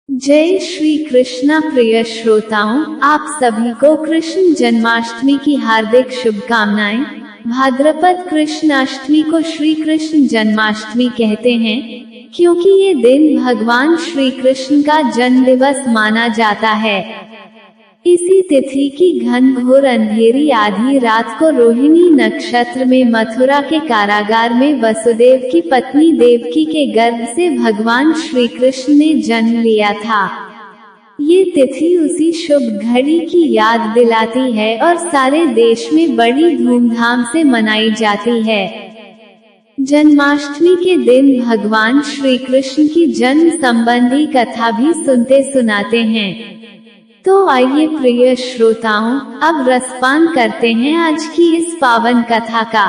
जय श्री कृष्णा। प्रिय श्रोताओं, आप सभी को कृष्ण जन्माष्टमी की हार्दिक शुभकामनाएं। भाद्रपद कृष्ण अष्टमी को श्री कृष्ण जन्माष्टमी कहते हैं, क्योंकि ये दिन भगवान श्री कृष्ण का जन्म दिवस माना जाता है। इसी तिथि की घनघोर अंधेरी आधी रात को रोहिणी नक्षत्र में मथुरा के कारागार में वसुदेव की पत्नी देवकी के गर्भ से भगवान श्री कृष्ण ने जन्म लिया था। ये तिथि उसी शुभ घड़ी की याद दिलाती है और सारे देश में बड़ी धूमधाम से मनाई जाती है। जन्माष्टमी के दिन भगवान श्री कृष्ण की जन्म संबंधी कथा भी सुनते सुनाते हैं। तो आइए प्रिय श्रोताओं, अब रसपान करते हैं आज की इस पावन कथा का।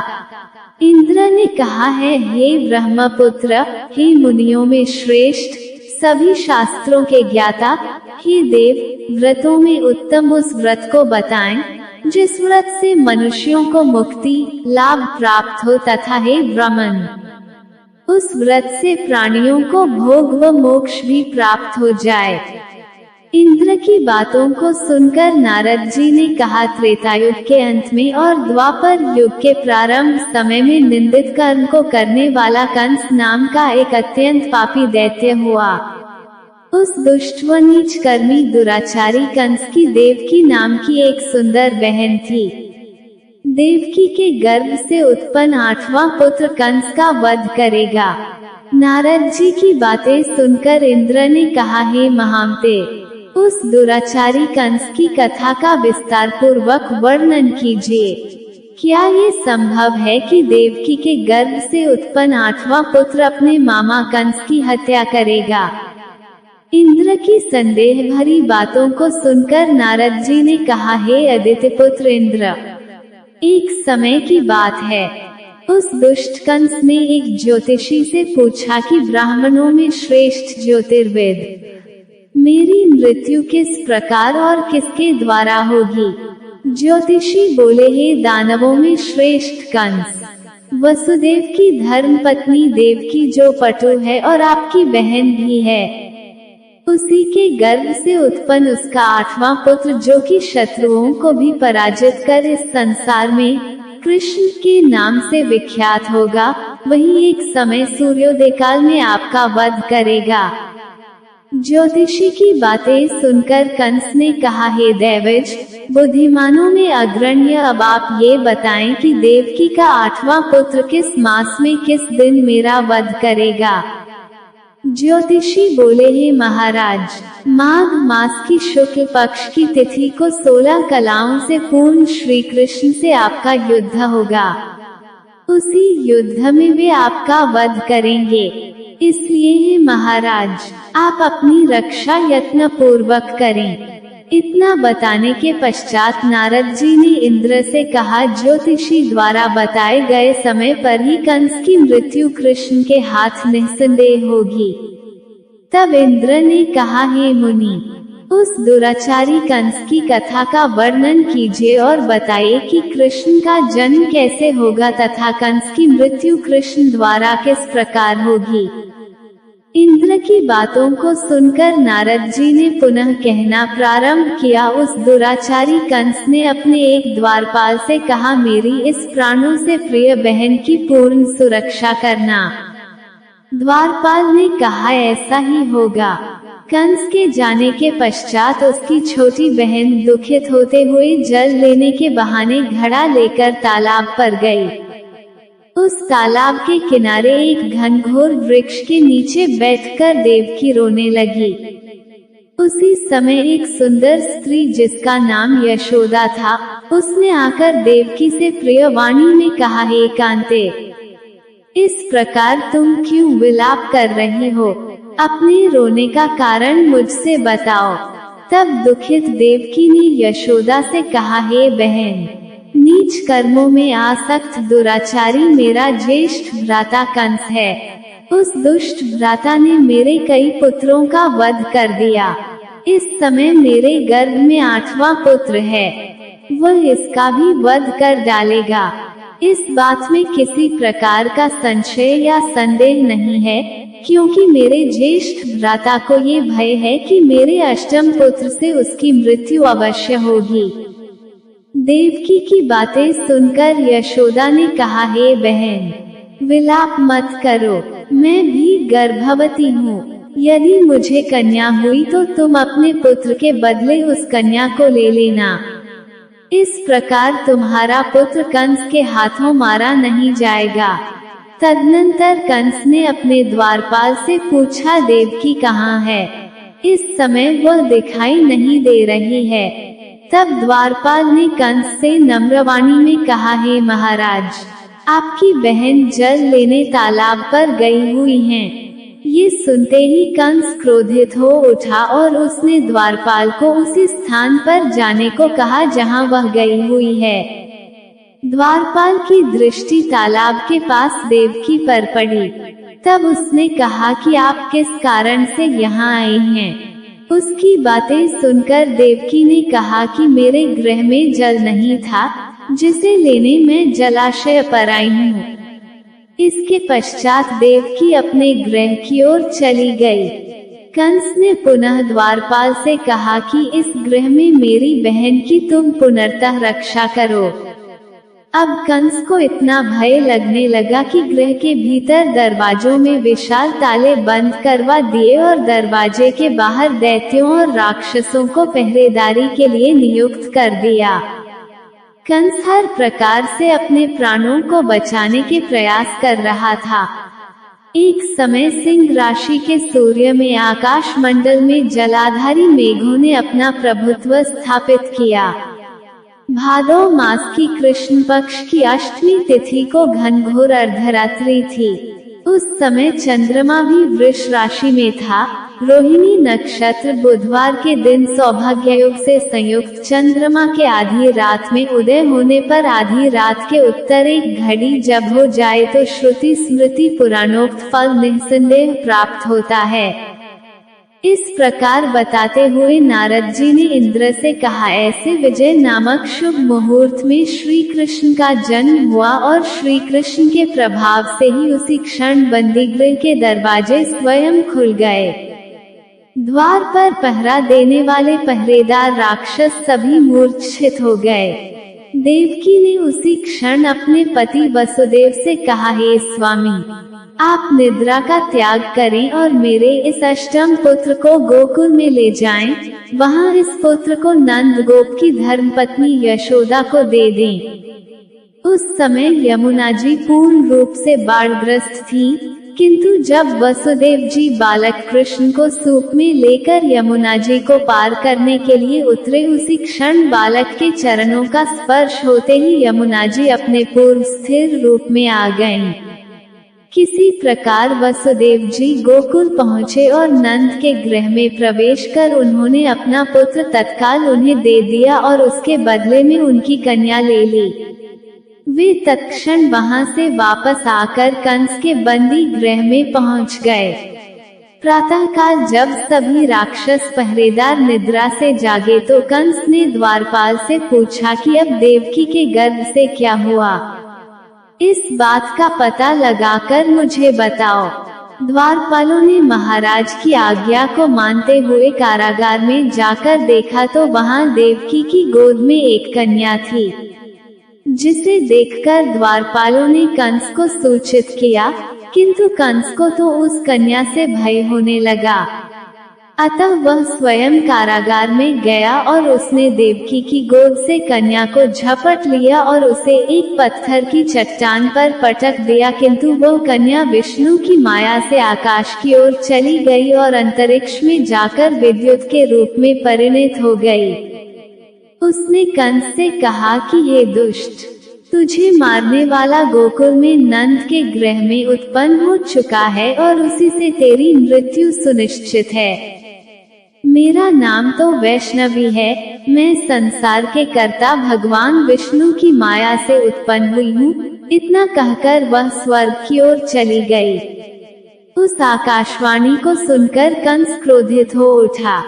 इंद्र ने कहा है, हे ब्रह्मपुत्र, हे मुनियों में श्रेष्ठ, सभी शास्त्रों के ज्ञाता, हे देव, व्रतों में उत्तम उस व्रत को बताएं जिस व्रत से मनुष्यों को मुक्ति लाभ प्राप्त हो, तथा हे ब्राह्मण, उस व्रत से प्राणियों को भोग व मोक्ष भी प्राप्त हो जाए। इंद्र की बातों को सुनकर नारद जी ने कहा, त्रेतायुग के अंत में और द्वापर युग के प्रारंभ समय में निंदित कर्म को करने वाला कंस नाम का एक अत्यंत पापी दैत्य हुआ। उस दुष्ट व नीच कर्मी दुराचारी कंस की देवकी नाम की एक सुंदर बहन थी। देवकी के गर्भ से उत्पन्न 8वां पुत्र कंस का वध करेगा। नारद जी की बातें सुनकर इंद्र ने कहा, हे महामते, उस दुराचारी कंस की कथा का विस्तार पूर्वक वर्णन कीजिए। क्या ये संभव है कि देवकी के गर्भ से उत्पन्न 8वां पुत्र अपने मामा कंस की हत्या करेगा? इंद्र की संदेह भरी बातों को सुनकर नारद जी ने कहा, हे अदिति पुत्र इंद्र, एक समय की बात है, उस दुष्ट कंस ने एक ज्योतिषी से पूछा कि ब्राह्मणों में श्रेष्ठ ज्योतिर्वेद मेरी मृत्यु किस प्रकार और किसके द्वारा होगी? ज्योतिषी बोले, हे दानवों में श्रेष्ठ कंस, वसुदेव की धर्म पत्नी देवकी जो पटु है और आपकी बहन भी है, उसी के गर्भ से उत्पन्न उसका 8वां पुत्र, जो कि शत्रुओं को भी पराजित कर इस संसार में कृष्ण के नाम से विख्यात होगा, वही एक समय सूर्योदय काल में आपका वध करेगा। ज्योतिषी की बातें सुनकर कंस ने कहा, हे दैवज, बुद्धिमानों में अग्रण्य, अब आप ये बताएं कि देवकी का 8वां पुत्र किस मास में किस दिन मेरा वध करेगा? ज्योतिषी बोले, हे महाराज, माघ मास की शुक्ल पक्ष की तिथि को 16 कलाओं से पूर्ण श्री कृष्ण से आपका युद्ध होगा। उसी युद्ध में वे आपका वध करेंगे। इसलिए हे महाराज, आप अपनी रक्षा यत्न पूर्वक करें। इतना बताने के पश्चात नारद जी ने इंद्र से कहा, ज्योतिषी द्वारा बताए गए समय पर ही कंस की मृत्यु कृष्ण के हाथ निस्संदेह होगी। तब इंद्र ने कहा, हे मुनि, उस दुराचारी कंस की कथा का वर्णन कीजिए और बताइए कि कृष्ण का जन्म कैसे होगा तथा कंस की मृत्यु कृष्ण द्वारा किस प्रकार होगी। इंद्र की बातों को सुनकर नारद जी ने पुनः कहना प्रारंभ किया, उस दुराचारी कंस ने अपने एक द्वारपाल से कहा, मेरी इस प्राणों से प्रिय बहन की पूर्ण सुरक्षा करना। द्वारपाल ने कहा, ऐसा ही होगा। कंस के जाने के पश्चात उसकी छोटी बहन दुखित होते हुए जल लेने के बहाने घड़ा लेकर तालाब पर गई। उस तालाब के किनारे एक घनघोर वृक्ष के नीचे बैठकर देवकी रोने लगी। उसी समय एक सुंदर स्त्री जिसका नाम यशोदा था, उसने आकर देवकी से प्रिय वाणी में कहा, हे कांते, इस प्रकार तुम क्यों विलाप कर रही हो? अपने रोने का कारण मुझसे बताओ। तब दुखित देवकी ने यशोदा से कहा, हे बहन, नीच कर्मों में आसक्त दुराचारी मेरा ज्येष्ठ भ्राता कंस है। उस दुष्ट भ्राता ने मेरे कई पुत्रों का वध कर दिया। इस समय मेरे गर्भ में 8वां पुत्र है, वह इसका भी वध कर डालेगा। इस बात में किसी प्रकार का संशय या संदेह नहीं है क्योंकि मेरे ज्येष्ठ भ्राता को ये भय है कि मेरे अष्टम पुत्र से उसकी मृत्यु अवश्य होगी। देवकी की बातें सुनकर यशोदा ने कहा, हे बहन, विलाप मत करो, मैं भी गर्भवती हूँ। यदि मुझे कन्या हुई तो तुम अपने पुत्र के बदले उस कन्या को ले लेना। इस प्रकार तुम्हारा पुत्र कंस के हाथों मारा नहीं जाएगा। तदनंतर कंस ने अपने द्वारपाल से पूछा, देवकी कहाँ है? इस समय वह दिखाई नहीं दे रही है। तब द्वारपाल ने कंस से नम्रवाणी में कहा, हे महाराज, आपकी बहन जल लेने तालाब पर गई हुई हैं। ये सुनते ही कंस क्रोधित हो उठा और उसने द्वारपाल को उसी स्थान पर जाने को कहा जहां वह गई हुई है। द्वारपाल की दृष्टि तालाब के पास देवकी पर पड़ी। तब उसने कहा कि आप किस कारण से यहाँ आई हैं? उसकी बातें सुनकर देवकी ने कहा कि मेरे गृह में जल नहीं था, जिसे लेने मैं जलाशय पर आई हूँ। इसके पश्चात देवकी अपने गृह की ओर चली गई। कंस ने पुनः द्वारपाल से कहा कि इस गृह में मेरी बहन की तुम पुनर्तः रक्षा करो। अब कंस को इतना भय लगने लगा कि गृह के भीतर दरवाजों में विशाल ताले बंद करवा दिए और दरवाजे के बाहर दैत्यों और राक्षसों को पहरेदारी के लिए नियुक्त कर दिया। कंस हर प्रकार से अपने प्राणों को बचाने के प्रयास कर रहा था। एक समय सिंह राशि के सूर्य में आकाश मंडल में जलाधारी मेघों ने अपना प्रभुत्व स्थापित किया। भादौ मास की कृष्ण पक्ष की अष्टमी तिथि को घनघोर अर्धरात्रि थी। उस समय चंद्रमा भी वृष राशि में था। रोहिणी नक्षत्र बुधवार के दिन सौभाग्य योग से संयुक्त चंद्रमा के आधी रात में उदय होने पर आधी रात के उत्तर एक घड़ी जब हो जाए तो श्रुति स्मृति पुराणोक्त फल निसंदेह प्राप्त होता है। इस प्रकार बताते हुए नारद जी ने इंद्र से कहा, ऐसे विजय नामक शुभ मुहूर्त में श्री कृष्ण का जन्म हुआ और श्री कृष्ण के प्रभाव से ही उसी क्षण बंदीगृह के दरवाजे स्वयं खुल गए। द्वार पर पहरा देने वाले पहरेदार राक्षस सभी मूर्छित हो गए। देवकी ने उसी क्षण अपने पति वसुदेव से कहा, हे स्वामी, आप निद्रा का त्याग करें और मेरे इस अष्टम पुत्र को गोकुल में ले जाएं। वहां इस पुत्र को नंद गोप की धर्मपत्नी यशोदा को दे दें। उस समय यमुना जी पूर्ण रूप से बाढ़ग्रस्त थी, किंतु जब वसुदेव जी बालक कृष्ण को सूप में लेकर यमुना जी को पार करने के लिए उतरे, उसी क्षण बालक के चरणों का स्पर्श होते ही यमुना जी अपने पूर्व स्थिर रूप में आ गईं। किसी प्रकार वसुदेव जी गोकुल पहुँचे और नंद के गृह में प्रवेश कर उन्होंने अपना पुत्र तत्काल उन्हें दे दिया और उसके बदले में उनकी कन्या ले ली। वे तत्क्षण वहां से वापस आकर कंस के बंदी गृह में पहुंच गए। प्रातःकाल जब सभी राक्षस पहरेदार निद्रा से जागे तो कंस ने द्वारपाल से पूछा कि अब देवकी के गर्भ से क्या हुआ, इस बात का पता लगाकर मुझे बताओ। द्वारपालों ने महाराज की आज्ञा को मानते हुए कारागार में जाकर देखा तो वहां देवकी की गोद में एक कन्या थी, जिसे देखकर द्वारपालों ने कंस को सूचित किया, किंतु कंस को तो उस कन्या से भय होने लगा। अतः वह स्वयं कारागार में गया और उसने देवकी की गोद से कन्या को झपट लिया और उसे एक पत्थर की चट्टान पर पटक दिया, किंतु वह कन्या विष्णु की माया से आकाश की ओर चली गई और अंतरिक्ष में जाकर विद्युत के रूप में परिणत हो गई। उसने कंस से कहा कि हे दुष्ट, तुझे मारने वाला गोकुल में नंद के गृह में उत्पन्न हो चुका है और उसी से तेरी मृत्यु सुनिश्चित है। मेरा नाम तो वैष्णवी है, मैं संसार के कर्ता भगवान विष्णु की माया से उत्पन्न हुई हूँ। इतना कहकर वह स्वर्ग की ओर चली गई। उस आकाशवाणी को सुनकर कंस क्रोधित हो उठा।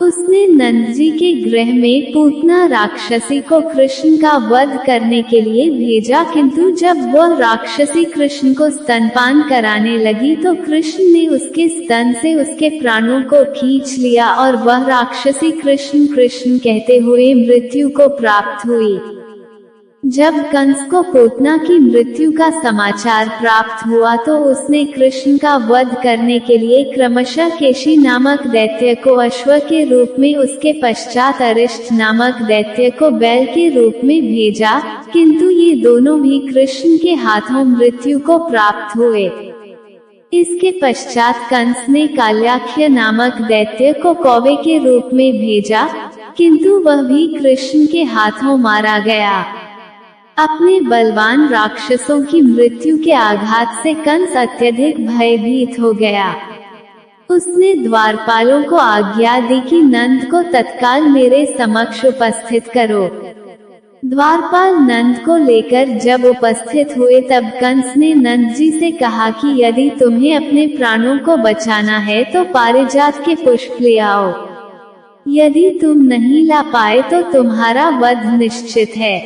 उसने नंद जी के गृह में पूतना राक्षसी को कृष्ण का वध करने के लिए भेजा, किंतु जब वह राक्षसी कृष्ण को स्तनपान कराने लगी तो कृष्ण ने उसके स्तन से उसके प्राणों को खींच लिया और वह राक्षसी कृष्ण कृष्ण कहते हुए मृत्यु को प्राप्त हुई। जब कंस को पूतना की मृत्यु का समाचार प्राप्त हुआ तो उसने कृष्ण का वध करने के लिए क्रमशः केशी नामक दैत्य को अश्व के रूप में, उसके पश्चात अरिष्ट नामक दैत्य को बैल के रूप में भेजा, किंतु ये दोनों भी कृष्ण के हाथों मृत्यु को प्राप्त हुए। इसके पश्चात कंस ने काल्याख्य नामक दैत्य को कौवे के रूप में भेजा, किंतु वह भी कृष्ण के हाथों मारा गया। अपने बलवान राक्षसों की मृत्यु के आघात से कंस अत्यधिक भयभीत हो गया। उसने द्वारपालों को आज्ञा दी कि नंद को तत्काल मेरे समक्ष उपस्थित करो। द्वारपाल नंद को लेकर जब उपस्थित हुए तब कंस ने नंद जी से कहा कि यदि तुम्हें अपने प्राणों को बचाना है तो पारिजात के पुष्प ले आओ। यदि तुम नहीं ला पाए तो तुम्हारा वध निश्चित है।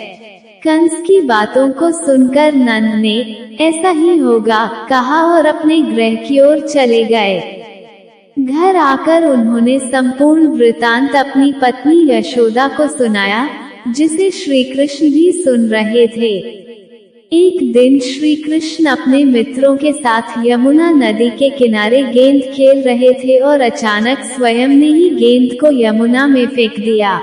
कंस की बातों को सुनकर नंद ने ऐसा ही होगा कहा और अपने गृह की ओर चले गए। घर आकर उन्होंने संपूर्ण वृतांत अपनी पत्नी यशोदा को सुनाया, जिसे श्री कृष्ण भी सुन रहे थे। एक दिन श्री कृष्ण अपने मित्रों के साथ यमुना नदी के किनारे गेंद खेल रहे थे और अचानक स्वयं ने ही गेंद को यमुना में फेंक दिया।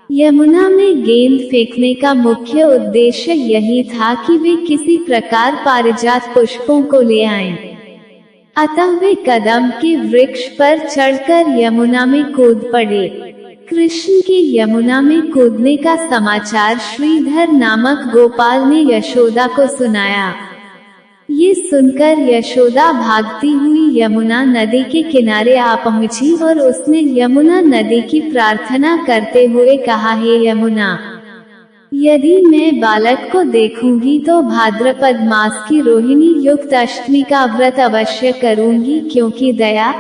यमुना में गेंद फेंकने का मुख्य उद्देश्य यही था कि वे किसी प्रकार पारिजात पुष्पों को ले आएं। अतः वे कदम के वृक्ष पर चढ़कर यमुना में कूद पड़े। कृष्ण के यमुना में कूदने का समाचार श्रीधर नामक गोपाल ने यशोदा को सुनाया। ये सुनकर यशोदा भागती हुई यमुना नदी के किनारे आ पहुंची और उसने यमुना नदी की प्रार्थना करते हुए कहा, हे यमुना, यदि मैं बालक को देखूंगी तो भाद्रपद मास की रोहिणी युक्त अष्टमी का व्रत अवश्य करूंगी, क्योंकि दया,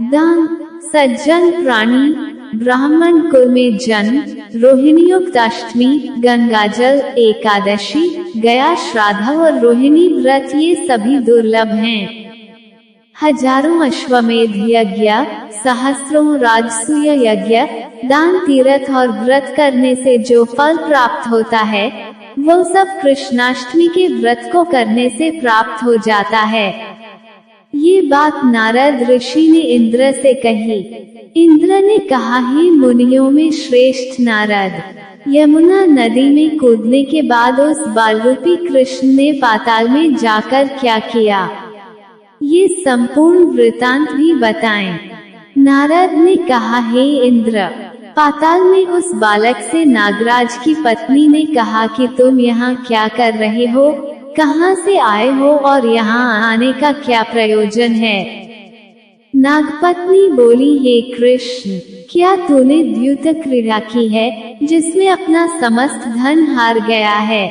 दान, सज्जन प्राणी, ब्राह्मण कुल में जन्म, रोहिणीयुक्त अष्टमी, गंगाजल एकादशी, गया श्राद्ध और रोहिणी व्रत ये सभी दुर्लभ हैं। हजारों अश्वमेध यज्ञ, सहस्रों राजसूय यज्ञ, दान, तीर्थ और व्रत करने से जो फल प्राप्त होता है वो सब कृष्णाष्टमी के व्रत को करने से प्राप्त हो जाता है। ये बात नारद ऋषि ने इंद्र से कही। इंद्र ने कहा, हे मुनियों में श्रेष्ठ नारद, यमुना नदी में कूदने के बाद उस बालरूपी कृष्ण ने पाताल में जाकर क्या किया, ये संपूर्ण वृतांत भी बताएं। नारद ने कहा, हे इंद्र, पाताल में उस बालक से नागराज की पत्नी ने कहा कि तुम यहाँ क्या कर रहे हो, कहाँ से आए हो और यहाँ आने का क्या प्रयोजन है। नागपत्नी बोली, हे कृष्ण, क्या तूने द्यूत क्रीड़ा की है जिसमें अपना समस्त धन हार गया है?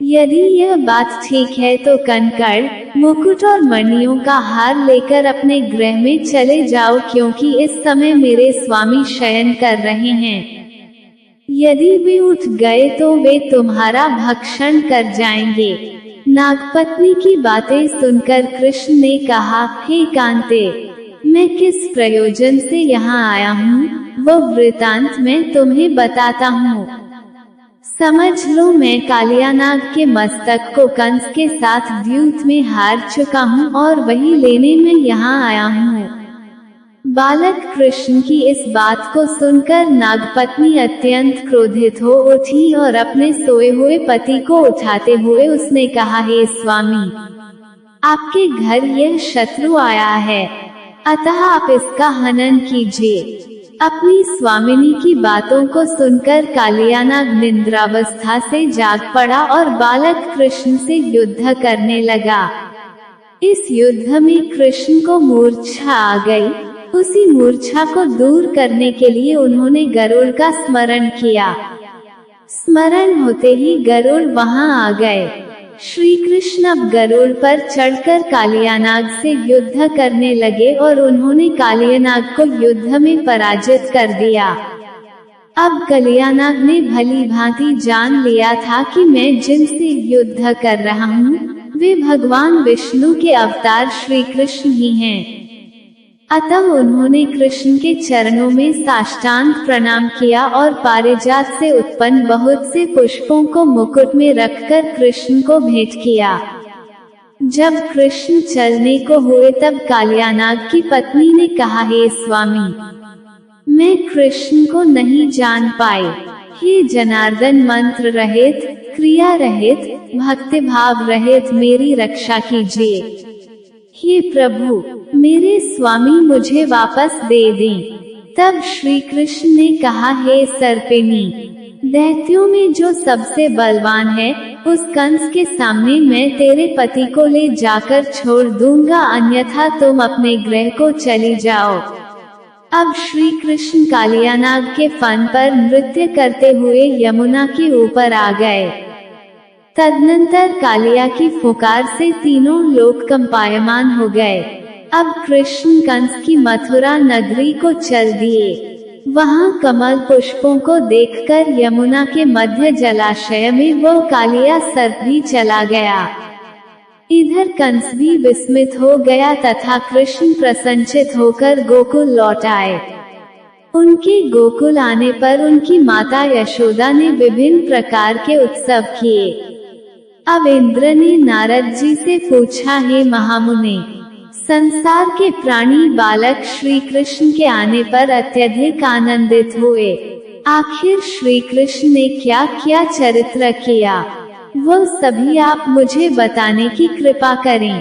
यदि यह बात ठीक है तो कंकड़, मुकुट और मणियों का हार लेकर अपने गृह में चले जाओ, क्योंकि इस समय मेरे स्वामी शयन कर रहे हैं। यदि वे उठ गए तो वे तुम्हारा भक्षण कर जाएंगे। नागपत्नी की बातें सुनकर कृष्ण ने कहा, हे कांते, मैं किस प्रयोजन से यहाँ आया हूँ वो वृतांत मैं तुम्हें बताता हूँ। समझ लो, मैं कालियानाग के मस्तक को कंस के साथ द्यूत में हार चुका हूँ और वही लेने में यहाँ आया हूँ। बालक कृष्ण की इस बात को सुनकर नागपत्नी अत्यंत क्रोधित हो उठी और अपने सोए हुए पति को उठाते हुए उसने कहा, हे स्वामी, आपके घर यह शत्रु आया है, अतः आप इसका हनन कीजिए। अपनी स्वामिनी की बातों को सुनकर कालियानाग निद्रावस्था से जाग पड़ा और बालक कृष्ण से युद्ध करने लगा। इस युद्ध में कृष्ण को मूर्छा आ गई। उसी मूर्छा को दूर करने के लिए उन्होंने गरुड़ का स्मरण किया। स्मरण होते ही गरुड़ वहां आ गए। श्री कृष्ण अब गरुड़ पर चढ़कर कालियानाग से युद्ध करने लगे और उन्होंने कालियानाग को युद्ध में पराजित कर दिया। अब कालियानाग ने भली भांति जान लिया था कि मैं जिनसे युद्ध कर रहा हूँ वे भगवान विष्णु के अवतार श्री कृष्ण ही हैं। अतः उन्होंने कृष्ण के चरणों में साष्टांग प्रणाम किया और पारिजात से उत्पन्न बहुत से पुष्पों को मुकुट में रखकर कृष्ण को भेंट किया। जब कृष्ण चलने को हुए तब कालियानाग की पत्नी ने कहा, हे स्वामी, मैं कृष्ण को नहीं जान पाई। हे जनार्दन, मंत्र रहित, क्रिया रहित, भक्तिभाव रहित मेरी रक्षा कीजिए। हे प्रभु, मेरे स्वामी मुझे वापस दे दें। तब श्री कृष्ण ने कहा, हे सर्पिणी, दैत्यों में जो सबसे बलवान है उस कंस के सामने मैं तेरे पति को ले जाकर छोड़ दूंगा, अन्यथा तुम अपने गृह को चली जाओ। अब श्री कृष्ण कालियानाग के फन पर नृत्य करते हुए यमुना के ऊपर आ गए। तदनंतर कालिया की फुकार से तीनों लोक कंपायमान हो गए। अब कृष्ण कंस की मथुरा नगरी को चल दिए। वहां कमल पुष्पों को देखकर यमुना के मध्य जलाशय में वो कालिया सर्प भी चला गया। इधर कंस भी विस्मित हो गया तथा कृष्ण प्रसन्नचित होकर गोकुल लौट आए। उनके गोकुल आने पर उनकी माता यशोदा ने विभिन्न प्रकार के उत्सव किए। अब इंद्र ने नारद जी से पूछा, हे महामुने, संसार के प्राणी बालक श्री कृष्ण के आने पर अत्यधिक आनंदित हुए। आखिर श्री कृष्ण ने क्या क्या चरित्र किया, वो सभी आप मुझे बताने की कृपा करें।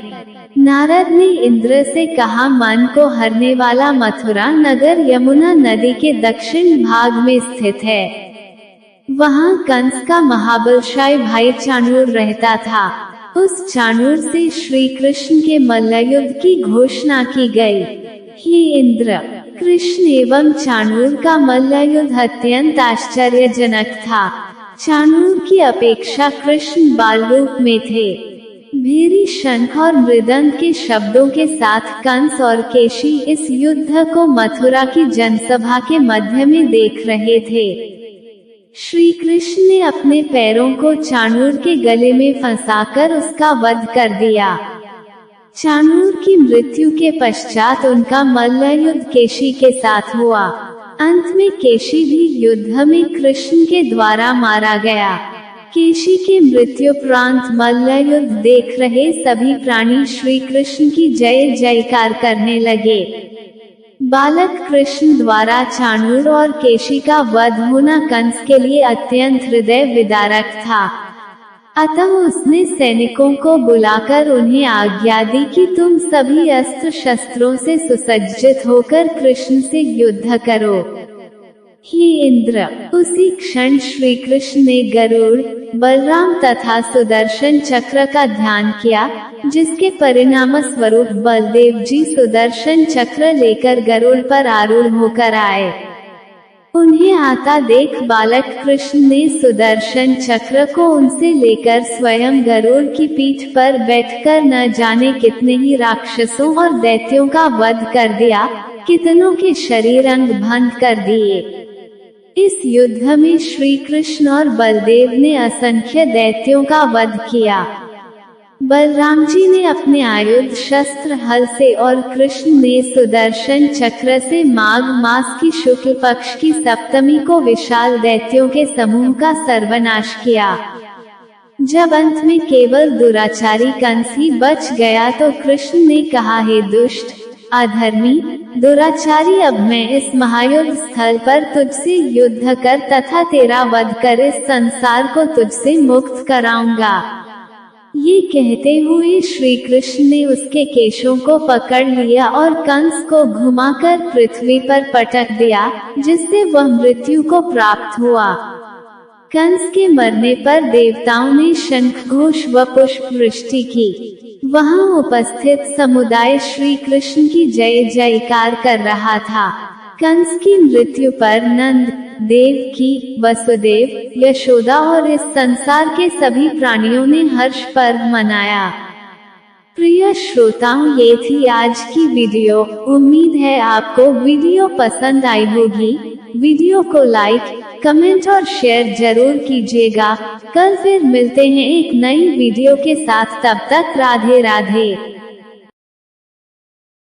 नारद ने इंद्र से कहा, मन को हरने वाला मथुरा नगर यमुना नदी के दक्षिण भाग में स्थित है। वहाँ कंस का महाबलशाली भाई चाणूर रहता था। उस चाणूर से श्री कृष्ण के मल्लयुद्ध की घोषणा की गई। हे इंद्र, कृष्ण एवं चाणूर का मल्लयुद्ध अत्यंत आश्चर्यजनक था। चाणूर की अपेक्षा कृष्ण बाल रूप में थे। भीरी शंख और मृदंग के शब्दों के साथ कंस और केशी इस युद्ध को मथुरा की जनसभा के मध्य में देख रहे थे। श्री कृष्ण ने अपने पैरों को चाणूर के गले में फंसाकर उसका वध कर दिया। चाणूर की मृत्यु के पश्चात उनका मल्लयुद्ध केशी के साथ हुआ। अंत में केशी भी युद्ध में कृष्ण के द्वारा मारा गया। केशी के मृत्युपरांत मल्लयुद्ध देख रहे सभी प्राणी श्री कृष्ण की जय जयकार करने लगे। बालक कृष्ण द्वारा चाणूर और केशी का वध होना कंस के लिए अत्यंत हृदय विदारक था। अतः उसने सैनिकों को बुलाकर उन्हें आज्ञा दी कि तुम सभी अस्त्र शस्त्रों से सुसज्जित होकर कृष्ण से युद्ध करो। हे इंद्र, उसी क्षण श्री कृष्ण ने गरुड़, बलराम तथा सुदर्शन चक्र का ध्यान किया, जिसके परिणाम स्वरूप बलदेव जी सुदर्शन चक्र लेकर गरुड़ पर आरूढ़ होकर आए। उन्हें आता देख बालक कृष्ण ने सुदर्शन चक्र को उनसे लेकर स्वयं गरुड़ की पीठ पर बैठकर न जाने कितने ही राक्षसों और दैत्यों का वध कर दिया, कितनों के शरीर अंग भंग कर दिए। इस युद्ध में श्री कृष्ण और बलदेव ने असंख्य दैत्यों का वध किया। बलराम जी ने अपने आयुध शस्त्र हल से और कृष्ण ने सुदर्शन चक्र से माघ मास की शुक्ल पक्ष की सप्तमी को विशाल दैत्यों के समूह का सर्वनाश किया। जब अंत में केवल दुराचारी कंस ही बच गया तो कृष्ण ने कहा, हे दुष्ट, अधर्मी, दुराचारी, अब मैं इस महायुद्ध स्थल पर तुझसे युद्ध कर तथा तेरा वध कर इस संसार को तुझसे मुक्त कराऊंगा। ये कहते हुए श्री कृष्ण ने उसके केशों को पकड़ लिया और कंस को घुमाकर पृथ्वी पर पटक दिया, जिससे वह मृत्यु को प्राप्त हुआ। कंस के मरने पर देवताओं ने शंख घोष व पुष्प वृष्टि की। वहां उपस्थित समुदाय श्री कृष्ण की जय जयकार कर रहा था। कंस की मृत्यु पर नंद, देवकी, वसुदेव, यशोदा और इस संसार के सभी प्राणियों ने हर्ष पर्व मनाया। प्रिय श्रोताओं, ये थी आज की वीडियो। उम्मीद है आपको वीडियो पसंद आई होगी। वीडियो को लाइक, कमेंट और शेयर जरूर कीजिएगा। कल फिर मिलते हैं एक नई वीडियो के साथ। तब तक राधे राधे।